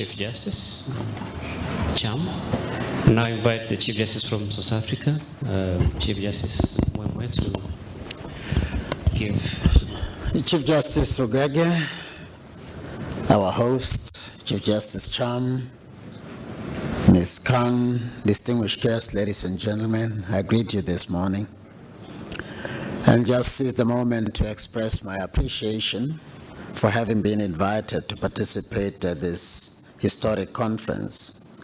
Chief Justice, Cham. Now I invite the Chief Justice from South Africa, Chief Justice Mogoeng, to give. Chief Justice Rugege, our host, Chief Justice Cham, Ms. Khan, distinguished guests, ladies and gentlemen, I greet you this morning and just seize the moment to express my appreciation for having been invited to participate at this historic conference.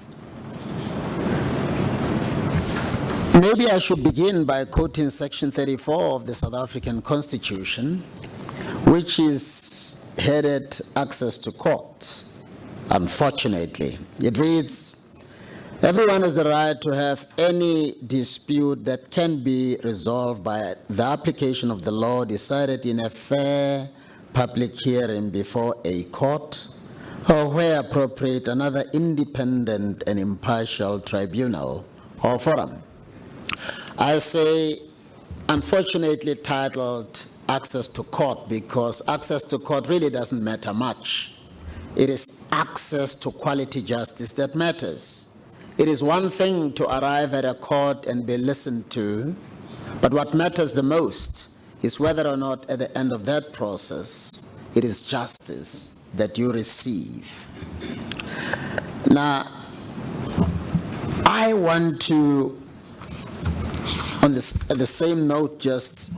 Maybe I should begin by quoting Section 34 of the South African Constitution, which is headed Access to Court. Unfortunately, it reads, "Everyone has the right to have any dispute that can be resolved by the application of the law decided in a fair public hearing before a court, or where appropriate, another independent and impartial tribunal or forum." I say, unfortunately titled Access to Court, because access to court really doesn't matter much. It is access to quality justice that matters. It is one thing to arrive at a court and be listened to, but what matters the most is whether or not at the end of that process, it is justice that you receive. Now, I want to, at the same note, just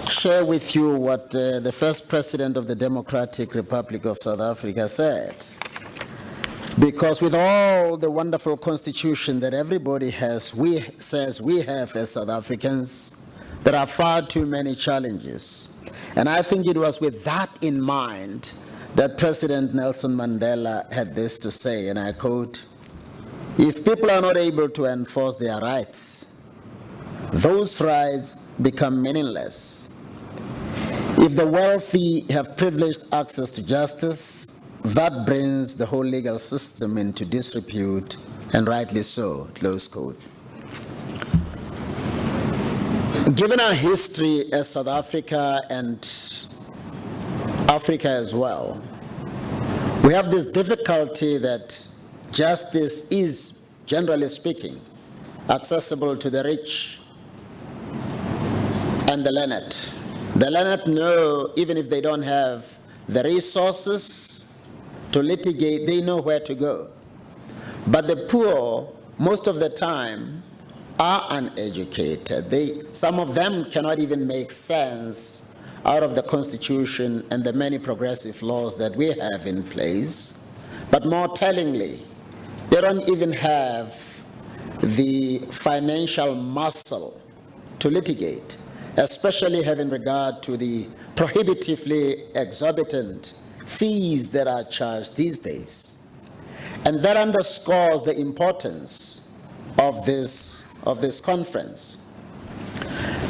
share with you what the first president of the Democratic Republic of South Africa said. Because with all the wonderful constitution that everybody says we have as South Africans, there are far too many challenges. And I think it was with that in mind that President Nelson Mandela had this to say, and I quote, "If people are not able to enforce their rights, those rights become meaningless. If the wealthy have privileged access to justice, that brings the whole legal system into disrepute, and rightly so," close quote. Given our history as South Africa and Africa as well, we have this difficulty that justice is, generally speaking, accessible to the rich and the learned. The learned know, even if they don't have the resources to litigate, they know where to go. But the poor, most of the time, are uneducated. Some of them cannot even make sense out of the Constitution and the many progressive laws that we have in place. But more tellingly, they don't even have the financial muscle to litigate, especially having regard to the prohibitively exorbitant fees that are charged these days. And that underscores the importance of this conference.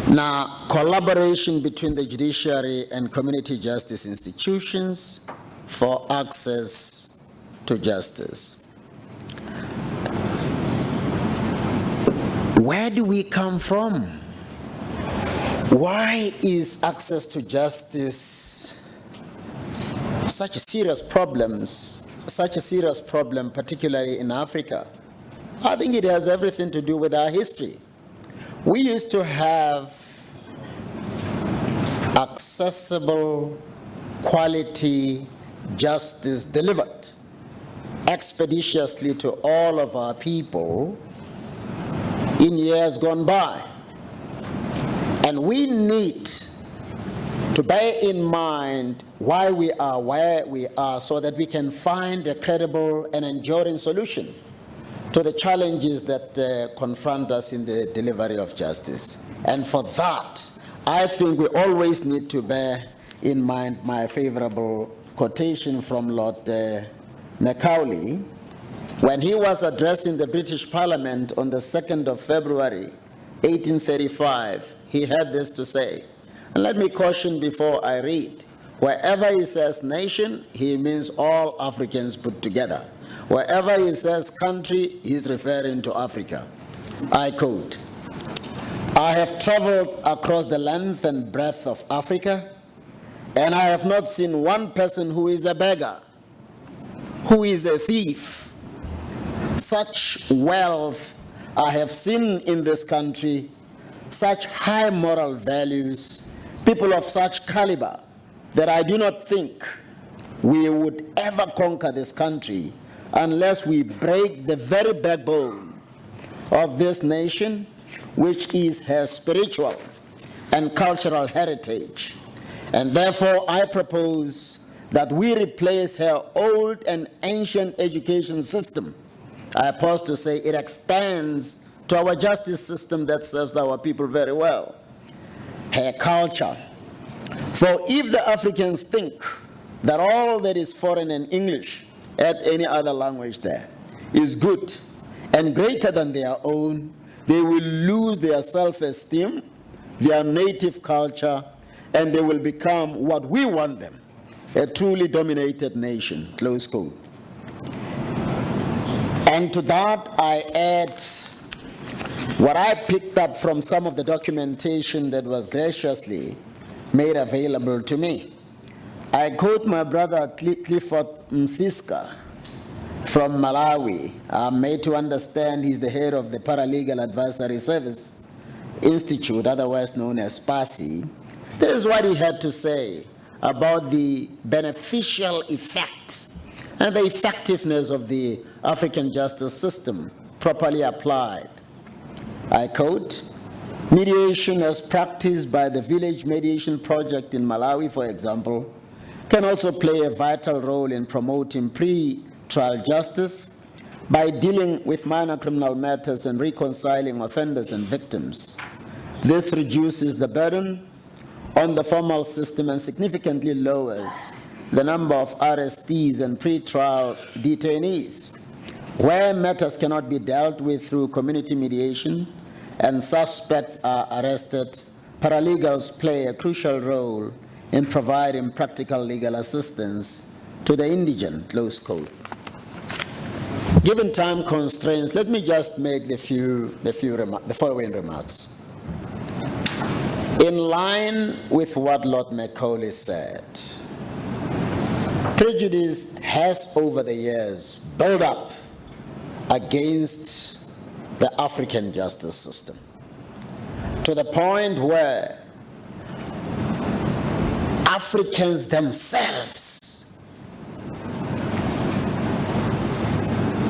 Now, collaboration between the judiciary and community justice institutions for access to justice. Where do we come from? Why is access to justice such a serious problem, particularly in Africa? I think it has everything to do with our history. We used to have accessible, quality justice delivered expeditiously to all of our people in years gone by. And we need to bear in mind why we are where we are so that we can find a credible and enduring solution to the challenges that confront us in the delivery of justice. And for that, I think we always need to bear in mind my favorable quotation from Lord Macaulay when he was addressing the British Parliament on the 2nd of February, 1835. He had this to say, and let me caution before I read. Wherever he says nation, he means all Africans put together. Wherever he says country, he's referring to Africa. I quote, "I have traveled across the length and breadth of Africa, and I have not seen one person who is a beggar, who is a thief. Such wealth I have seen in this country, such high moral values, people of such caliber, that I do not think we would ever conquer this country unless we break the very backbone of this nation, which is her spiritual and cultural heritage. And therefore, I propose that we replace her old and ancient education system. I pause to say it extends to our justice system that serves our people very well. Her culture. For if the Africans think that all that is foreign and English, add any other language there, is good and greater than their own, they will lose their self-esteem, their native culture, and they will become what we want them, a truly dominated nation, close quote. And to that I add what I picked up from some of the documentation that was graciously made available to me. I quote my brother Clifford Msiska from Malawi. I'm made to understand he's the head of the Paralegal Advisory Service Institute, otherwise known as PASI. This is what he had to say about the beneficial effect and the effectiveness of the African justice system properly applied. I quote, mediation as practiced by the Village Mediation Project in Malawi, for example, can also play a vital role in promoting pre-trial justice by dealing with minor criminal matters and reconciling offenders and victims. This reduces the burden on the formal system and significantly lowers the number of arrestees and pre-trial detainees. Where matters cannot be dealt with through community mediation and suspects are arrested, paralegals play a crucial role in providing practical legal assistance to the indigent, close quote. Given time constraints, let me just make the following remarks. In line with what Lord Macaulay said, prejudice has over the years built up against the African justice system to the point where Africans themselves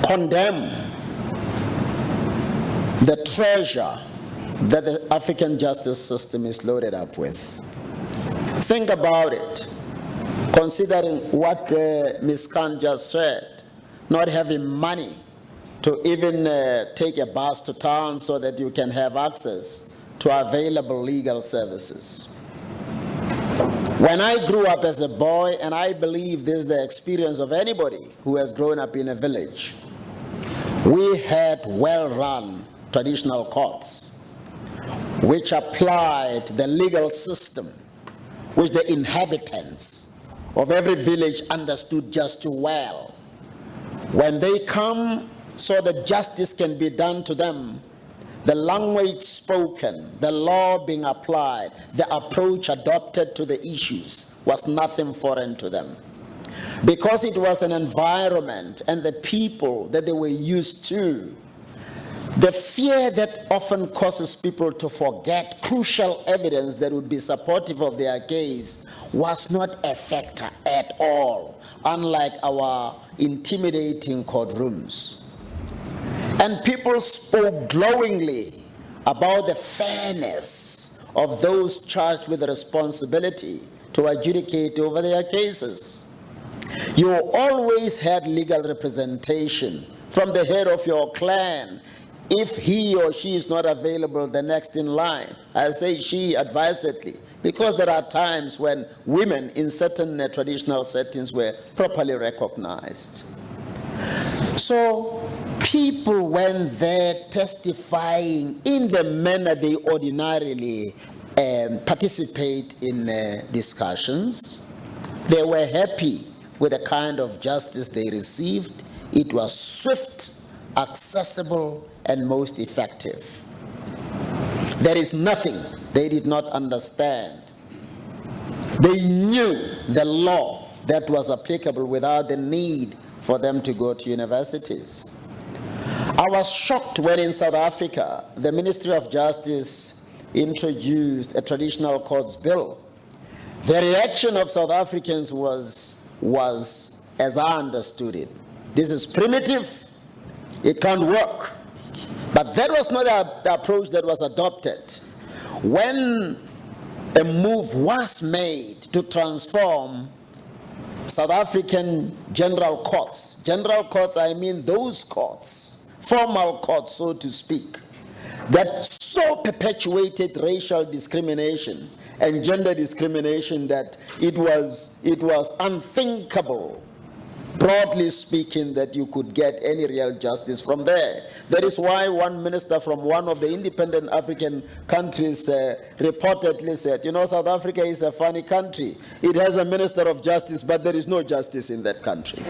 condemn the treasure that the African justice system is loaded up with. Think about it, considering what Ms. Khan just said, not having money to even take a bus to town so that you can have access to available legal services. When I grew up as a boy, and I believe this is the experience of anybody who has grown up in a village, we had well-run traditional courts which applied the legal system which the inhabitants of every village understood just too well. When they come so that justice can be done to them, the language spoken, the law being applied, the approach adopted to the issues was nothing foreign to them. Because it was an environment and the people that they were used to, the fear that often causes people to forget crucial evidence that would be supportive of their case was not a factor at all, unlike our intimidating courtrooms. And people spoke glowingly about the fairness of those charged with the responsibility to adjudicate over their cases. You always had legal representation from the head of your clan. If he or she is not available, the next in line. I say she advisedly, because there are times when women in certain traditional settings were properly recognized. So people went there testifying in the manner they ordinarily participate in discussions. They were happy with the kind of justice they received. It was swift, accessible, and most effective. There is nothing they did not understand. They knew the law that was applicable without the need for them to go to universities. I was shocked when in South Africa, the Ministry of Justice introduced a traditional courts bill. The reaction of South Africans was as I understood it. This is primitive, it can't work. But that was not the approach that was adopted. When a move was made to transform South African general courts, I mean those courts, formal courts, so to speak, that so perpetuated racial discrimination and gender discrimination that it was unthinkable, broadly speaking, that you could get any real justice from there. That is why one minister from one of the independent African countries reportedly said, you know, South Africa is a funny country. It has a minister of justice, but there is no justice in that country.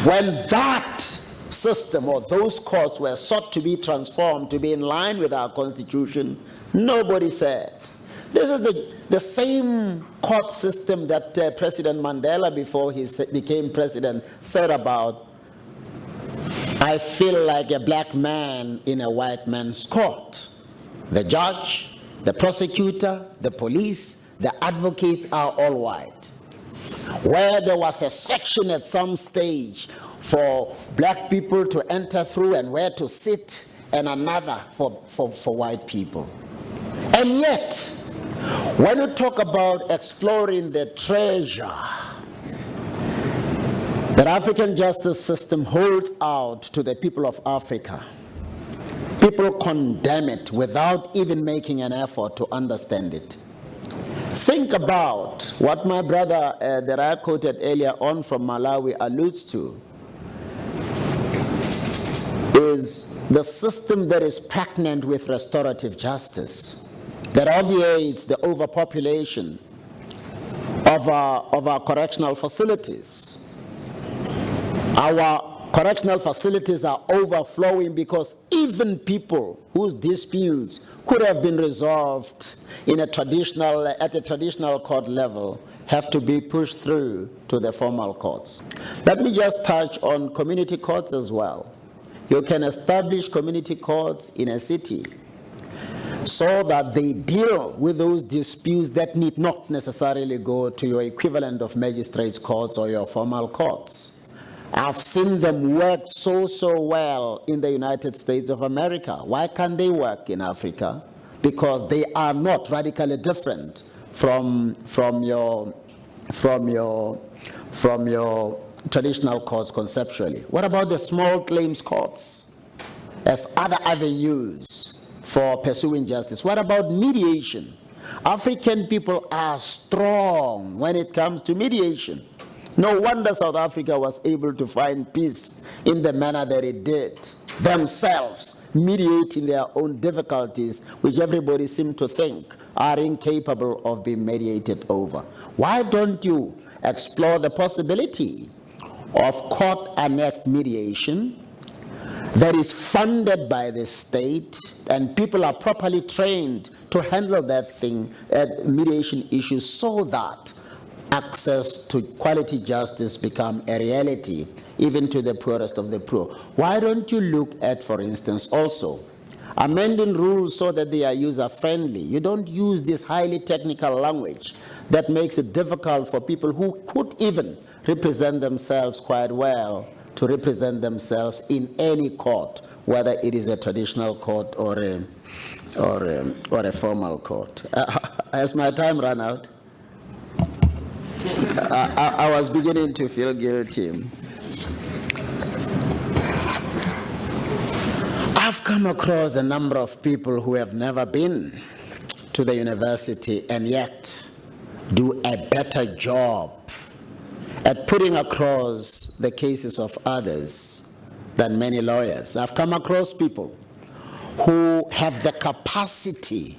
When that system or those courts were sought to be transformed to be in line with our constitution, nobody said. This is the same court system that President Mandela, before he became president, said about, I feel like a black man in a white man's court. The judge, the prosecutor, the police, the advocates are all white. Where there was a section at some stage for black people to enter through and where to sit, and another for white people. And yet, when you talk about exploring the treasure that African justice system holds out to the people of Africa, people condemn it without even making an effort to understand it. Think about what my brother that I quoted earlier on from Malawi alludes to, is the system that is pregnant with restorative justice, that obviates the overpopulation of our correctional facilities. Our correctional facilities are overflowing because even people whose disputes could have been resolved at a traditional court level have to be pushed through to the formal courts. Let me just touch on community courts as well. You can establish community courts in a city so that they deal with those disputes that need not necessarily go to your equivalent of magistrates' courts or your formal courts. I've seen them work so well in the United States of America. Why can't they work in Africa? Because they are not radically different from your traditional courts conceptually. What about the small claims courts as other avenues for pursuing justice? What about mediation? African people are strong when it comes to mediation. No wonder South Africa was able to find peace in the manner that it did, themselves mediating their own difficulties, which everybody seemed to think are incapable of being mediated over. Why don't you explore the possibility of court-annexed mediation that is funded by the state, and people are properly trained to handle that thing, mediation issues, so that access to quality justice become a reality, even to the poorest of the poor? Why don't you look at, for instance, also amending rules so that they are user-friendly? You don't use this highly technical language that makes it difficult for people who could even represent themselves quite well to represent themselves in any court, whether it is a traditional court or a formal court. Has my time run out? I was beginning to feel guilty. I've come across a number of people who have never been to the university and yet do a better job at putting across the cases of others than many lawyers. I've come across people who have the capacity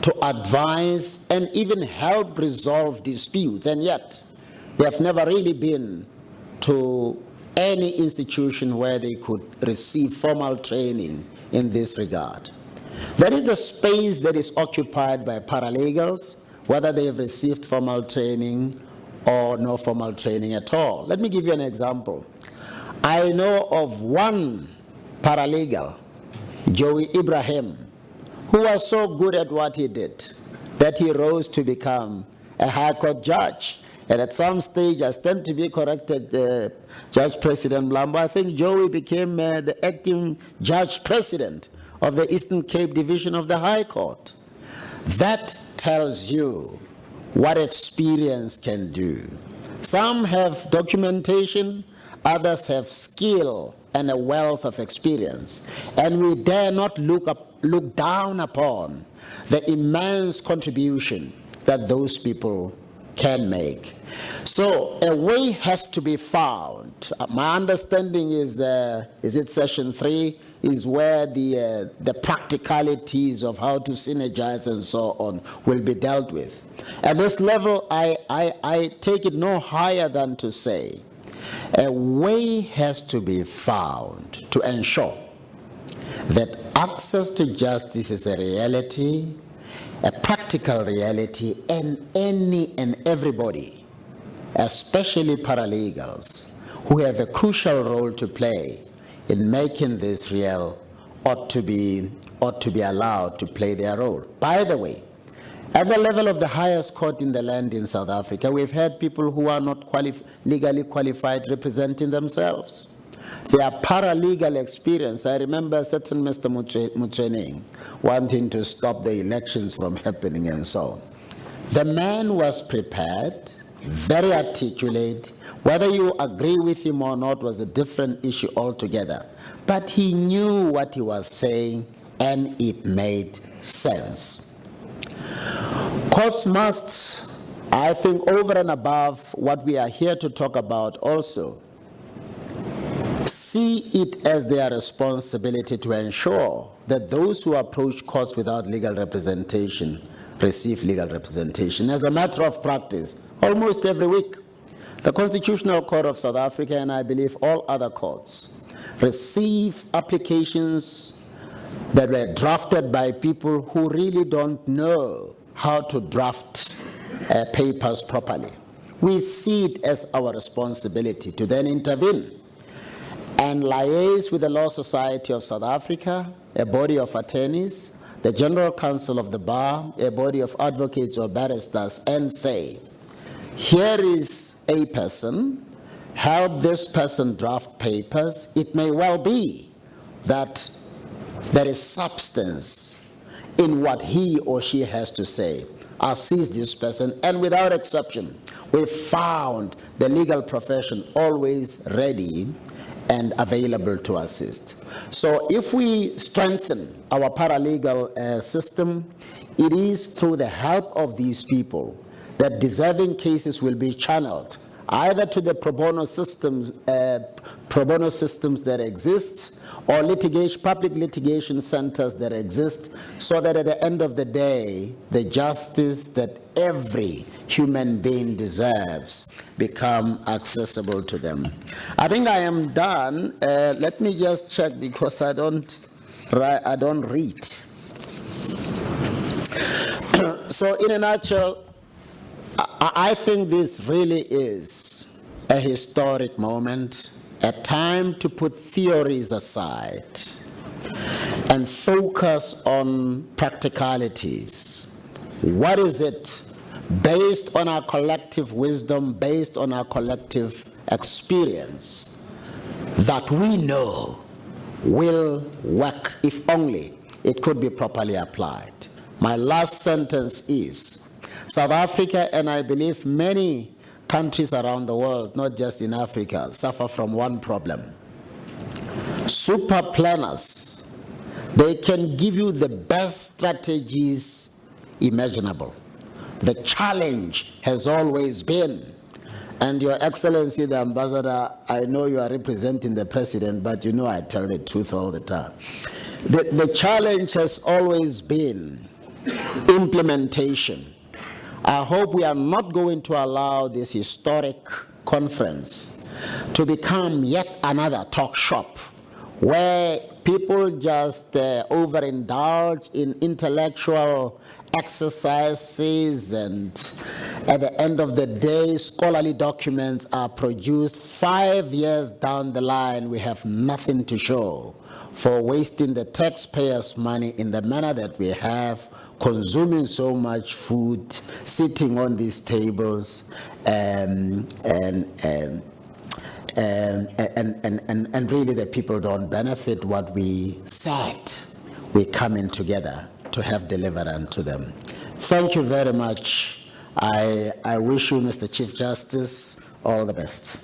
to advise and even help resolve disputes, and yet they have never really been to any institution where they could receive formal training in this regard. That is the space that is occupied by paralegals, whether they have received formal training or no formal training at all. Let me give you an example. I know of one paralegal, Joey Ibrahim, who was so good at what he did that he rose to become a High Court judge. And at some stage, I stand to be corrected, Judge President Mlambo, I think Joey became the acting Judge President of the Eastern Cape Division of the High Court. That tells you what experience can do. Some have documentation, others have skill and a wealth of experience. And we dare not look down upon the immense contribution that those people can make. So a way has to be found. My understanding is it session 3 is where the practicalities of how to synergize and so on will be dealt with. At this level, I take it no higher than to say a way has to be found to ensure that access to justice is a reality, a practical reality, and any and everybody, especially paralegals, who have a crucial role to play in making this real, ought to be allowed to play their role. By the way, at the level of the highest court in the land in South Africa, we've had people who are not legally qualified representing themselves. Their paralegal experience, I remember a certain Mr. Mogoeng wanting to stop the elections from happening and so on. The man was prepared, very articulate. Whether you agree with him or not was a different issue altogether. But he knew what he was saying and it made sense. Courts must, I think, over and above what we are here to talk about also, see it as their responsibility to ensure that those who approach courts without legal representation receive legal representation. As a matter of practice, almost every week, the Constitutional Court of South Africa, and I believe all other courts, receive applications that were drafted by people who really don't know how to draft papers properly. We see it as our responsibility to then intervene and liaise with the Law Society of South Africa, a body of attorneys, the General Council of the Bar, a body of advocates or barristers, and say, here is a person, help this person draft papers. It may well be that there is substance in what he or she has to say. Assist this person, and without exception, we found the legal profession always ready and available to assist. So if we strengthen our paralegal system, it is through the help of these people that deserving cases will be channeled either to the pro bono systems that exist, or public litigation centers that exist, so that at the end of the day, the justice that every human being deserves become accessible to them. I think I am done. Let me just check because I don't read. So in a nutshell, I think this really is a historic moment, a time to put theories aside and focus on practicalities. What is it, based on our collective wisdom, based on our collective experience, that we know will work if only it could be properly applied? My last sentence is, South Africa, and I believe many countries around the world, not just in Africa, suffer from one problem. Super planners, they can give you the best strategies imaginable. The challenge has always been, and Your Excellency the Ambassador, I know you are representing the President, but you know I tell the truth all the time. The challenge has always been implementation. I hope we are not going to allow this historic conference to become yet another talk shop where people just overindulge in intellectual exercises and At the end of the day, scholarly documents are produced 5 years down the line. We have nothing to show for wasting the taxpayers' money in the manner that we have, consuming so much food, sitting on these tables, and really the people don't benefit what we said. We're coming together to have delivered unto them. Thank you very much. I wish you, Mr. Chief Justice, all the best.